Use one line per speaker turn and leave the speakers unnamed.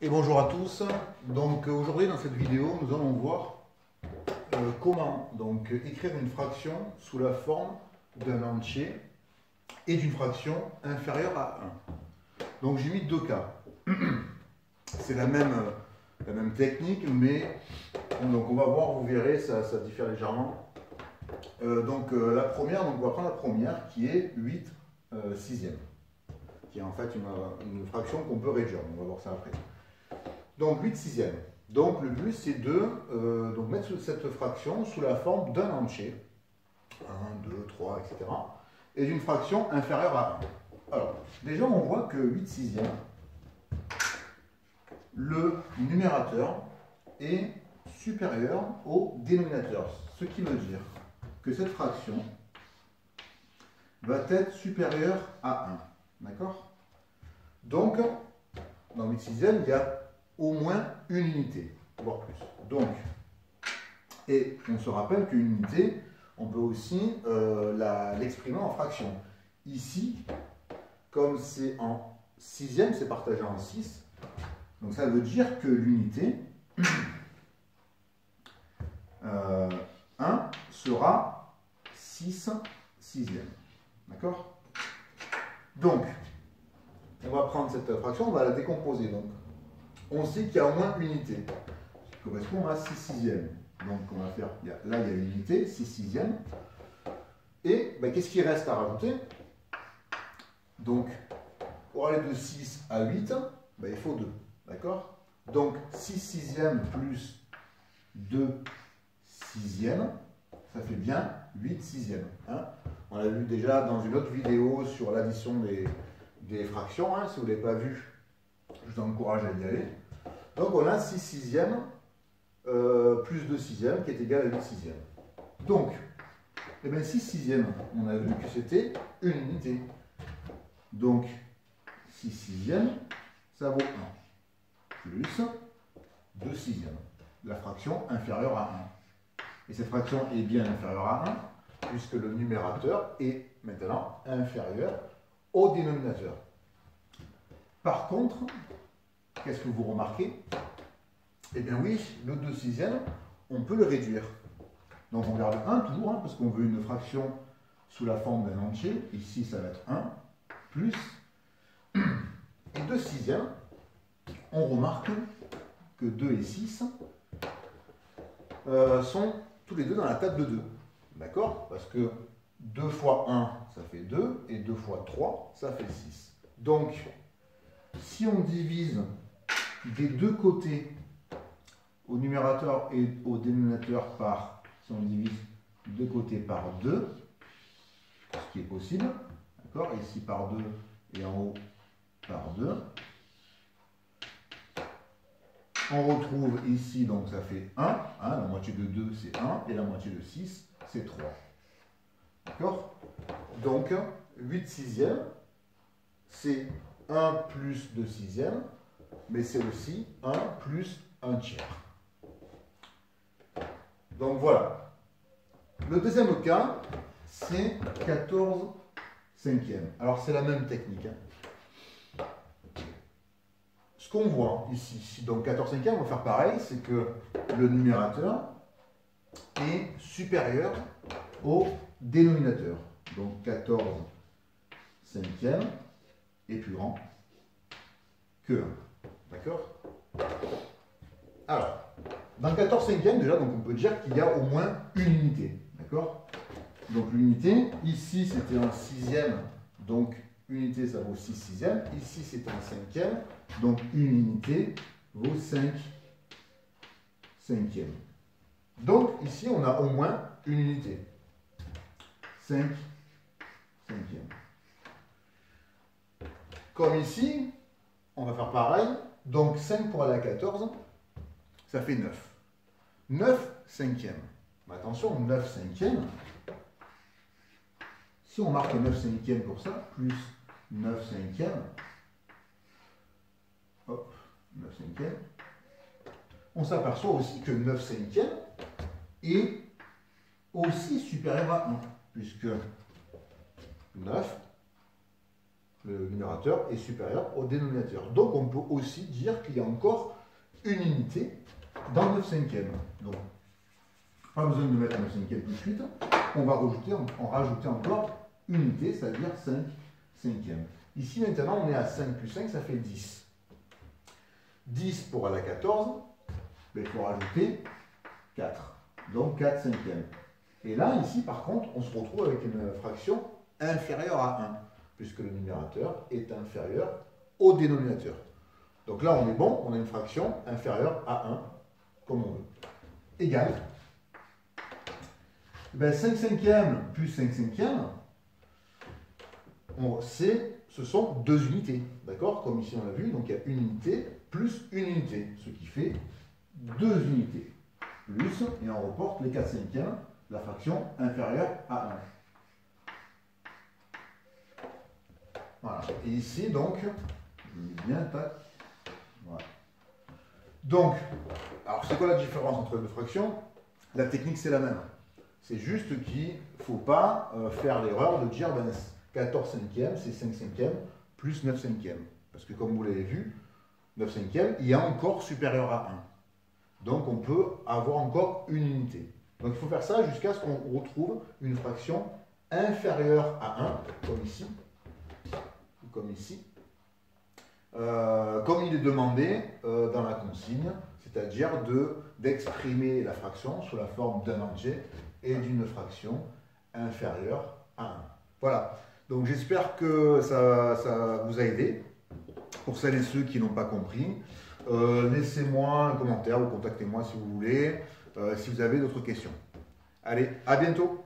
Et bonjour à tous. Donc aujourd'hui dans cette vidéo, nous allons voir comment donc écrire une fraction sous la forme d'un entier et d'une fraction inférieure à 1. Donc j'ai mis deux cas. C'est la même technique, mais donc on va voir, vous verrez, ça diffère légèrement. La première, donc on va prendre la première qui est 8 sixièmes, qui est en fait une fraction qu'on peut réduire. On va voir ça après. Donc 8 sixièmes. Donc le but c'est de mettre cette fraction sous la forme d'un entier. 1, 2, 3, etc. Et d'une fraction inférieure à 1. Alors, déjà on voit que 8 sixièmes, le numérateur est supérieur au dénominateur. Ce qui veut dire que cette fraction va être supérieure à 1. D'accord? Donc, dans 8 sixièmes, il y a au moins une unité, voire plus. Donc, et on se rappelle qu'une unité, on peut aussi l'exprimer en fraction. Ici, comme c'est en sixième, c'est partagé en 6. Donc ça veut dire que l'unité 1 sera 6 sixièmes. D'accord? Donc, on va prendre cette fraction, on va la décomposer. Donc, on sait qu'il y a au moins une unité qui correspond à 6 sixièmes. Donc, on va faire, là, il y a une unité, 6 sixièmes. Et qu'est-ce qui reste à rajouter? Donc, pour aller de 6 à 8, il faut 2. D'accord? Donc, 6 sixièmes plus 2 sixièmes, ça fait bien 8 sixièmes. Hein? On l'a vu déjà dans une autre vidéo sur l'addition des fractions. Hein? Si vous ne l'avez pas vu, je vous encourage à y aller. Donc, on a 6 sixièmes plus 2 sixièmes qui est égal à 8 sixièmes. Donc, 6 sixièmes, on a vu que c'était une unité. Donc, 6 sixièmes, ça vaut 1. Plus 2 sixièmes. La fraction inférieure à 1. Et cette fraction est bien inférieure à 1, puisque le numérateur est maintenant inférieur au dénominateur. Par contre, qu'est-ce que vous remarquez? Eh bien oui, le 2 sixièmes, on peut le réduire. Donc on garde 1 toujours, hein, parce qu'on veut une fraction sous la forme d'un entier. Ici, ça va être 1, plus. Et 2 sixièmes, on remarque que 2 et 6 sont tous les deux dans la table de 2. D'accord? Parce que 2 fois 1, ça fait 2, et 2 fois 3, ça fait 6. Donc, si on divise des deux côtés, au numérateur et au dénominateur par, si on divise deux côtés par 2, ce qui est possible, d'accord? Ici par 2 et en haut par 2. On retrouve ici, donc ça fait 1, hein, la moitié de 2 c'est 1, et la moitié de 6 c'est 3. D'accord? Donc, 8 sixièmes, c'est 1 plus 2 sixièmes, mais c'est aussi 1 plus 1 tiers. Donc voilà. Le deuxième cas, c'est 14 cinquièmes. Alors c'est la même technique. Hein. Ce qu'on voit ici, donc 14 cinquièmes, on va faire pareil, c'est que le numérateur est supérieur au dénominateur. Donc 14 cinquièmes est plus grand que 1. D'accord? Alors, dans 14 cinquièmes, déjà, donc on peut dire qu'il y a au moins une unité. D'accord? Donc l'unité, ici c'était un sixième, donc unité ça vaut 6 sixièmes. Ici c'est un cinquième, donc une unité vaut 5 cinquièmes. Donc ici on a au moins une unité. 5 cinquièmes. Comme ici, on va faire pareil. Donc 5 pour aller à 14, ça fait 9. 9 cinquièmes. Mais attention, 9 cinquièmes. Si on marque 9 cinquièmes pour ça, plus 9 cinquièmes, hop, 9 cinquièmes, on s'aperçoit aussi que 9 cinquièmes est aussi supérieur à 1, puisque 9 le numérateur est supérieur au dénominateur. Donc on peut aussi dire qu'il y a encore une unité dans le 9 cinquièmes. Donc, pas besoin de mettre un 9 cinquièmes tout de suite. On va rajouter encore une unité, c'est-à-dire 5 cinquièmes. Ici maintenant on est à 5 plus 5, ça fait 10. 10 pour aller à 14, il faut rajouter 4. Donc 4 cinquièmes. Et là, ici par contre, on se retrouve avec une fraction inférieure à 1, puisque le numérateur est inférieur au dénominateur. Donc là, on est bon, on a une fraction inférieure à 1, comme on veut. Égal. 5 cinquièmes plus 5 cinquièmes, ce sont deux unités. D'accord? Comme ici on l'a vu, donc il y a une unité plus une unité, ce qui fait deux unités. Plus, et on reporte les 4 cinquièmes, la fraction inférieure à 1. Voilà. Et ici, donc, je mets bien, tac. Voilà. Donc, alors c'est quoi la différence entre les deux fractions? La technique, c'est la même. C'est juste qu'il ne faut pas faire l'erreur de dire 14 cinquièmes, c'est 5 cinquièmes plus 9 cinquièmes. Parce que comme vous l'avez vu, 9 cinquièmes, il y a encore supérieur à 1. Donc on peut avoir encore une unité. Donc il faut faire ça jusqu'à ce qu'on retrouve une fraction inférieure à 1, comme ici. Comme ici. Comme il est demandé dans la consigne, c'est-à-dire d'exprimer la fraction sous la forme d'un entier et d'une fraction inférieure à 1. Voilà. Donc j'espère que ça vous a aidé. Pour celles et ceux qui n'ont pas compris, laissez-moi un commentaire ou contactez-moi si vous voulez, si vous avez d'autres questions. Allez, à bientôt!